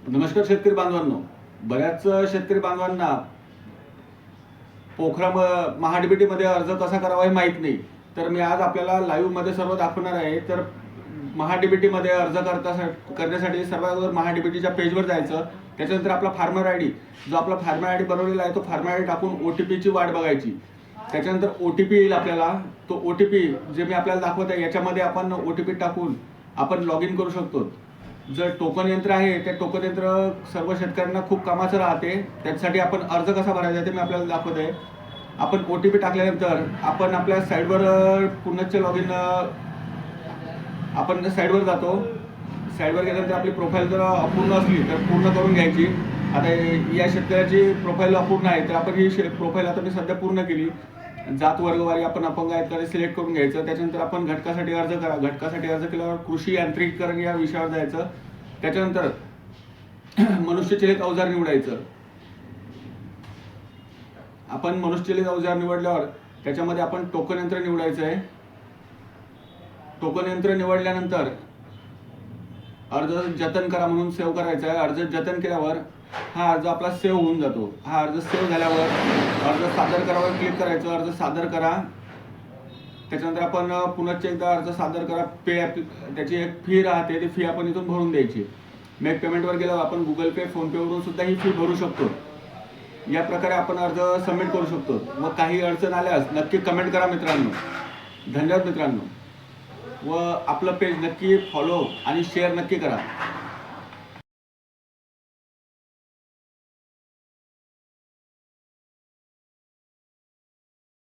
नमस्कार शेतकरी बांधवांनो. बऱ्याच शेतकरी बांधवांना पोखरा महाडीबीटीमध्ये अर्ज कसा करावा हे माहीत नाही. तर मी आज आपल्याला लाईव्हमध्ये सर्व दाखवणार आहे. तर महाडीबीटीमध्ये अर्ज करण्यासाठी सर्वात अगोदर महाडीबीटीच्या पेजवर जायचं. त्याच्यानंतर आपला फार्मर आय डी, जो आपला फार्मर आय डी बनवलेला आहे तो फार्मर आय डी टाकून OTPची वाट बघायची. त्याच्यानंतर OTP येईल आपल्याला. तो OTP जे मी आपल्याला दाखवत आहे याच्यामध्ये आपण OTP टाकून आपण लॉग इन करू शकतो. जर टोकन यंत्र आहे ते टोकन यंत्र सर्व शेतकऱ्यांना खूप कामाचं राहते. त्यासाठी आपण अर्ज कसा भरायचा ते मी आपल्याला दाखवत आहे. आपण OTP टाकल्यानंतर आपण आपल्या साईडवर पुन्हा लॉग इन आपण साईडवर जातो. साईडवर गेल्यानंतर आपली प्रोफाईल जर अपूर्ण असली तर पूर्ण करून घ्यायची. आता या शेतकऱ्याची प्रोफाईल अपूर्ण आहे तर आपण ही प्रोफाईल आता मी सध्या पूर्ण केली. जात वर्गवारी आपण अपंग आहेत का सिलेक्ट करून घ्यायचं. त्याच्यानंतर आपण घटकासाठी अर्ज करा. घटकासाठी अर्ज केल्यावर कृषी यांत्रिकीकरण या विषयावर जायचं. त्याच्यानंतर मनुष्यचलित अवजार निवडायचं. आपण मनुष्यचलित अवजार निवडल्यावर त्याच्यामध्ये आपण टोकन यंत्र निवडायचं आहे. टोकन यंत्र निवडल्यानंतर अर्ज जतन करा म्हणून सेव्ह करायचा आहे. अर्ज जतन केल्यावर हा अर्ज आपला सेव्ह होऊन जातो. हा अर्ज सेव्ह झाल्यावर अर्ज सादर करावर क्लिक करायचं. अर्ज सादर करा. त्याच्यानंतर आपण पुन्हा एकदा अर्ज सादर करा. त्याची एक फी राहते, ती फी आपण इथून भरून द्यायची. मेक पेमेंटवर गेल्यावर आपण गुगल पे, फोन पेवरून सुद्धा ही फी भरू शकतो. या प्रकारे आपण अर्ज सबमिट करू शकतो. व काही अडचण आल्यास नक्की कमेंट करा मित्रांनो. धन्यवाद मित्रांनो. व आपलं पेज नक्की फॉलो आणि शेअर नक्की करा.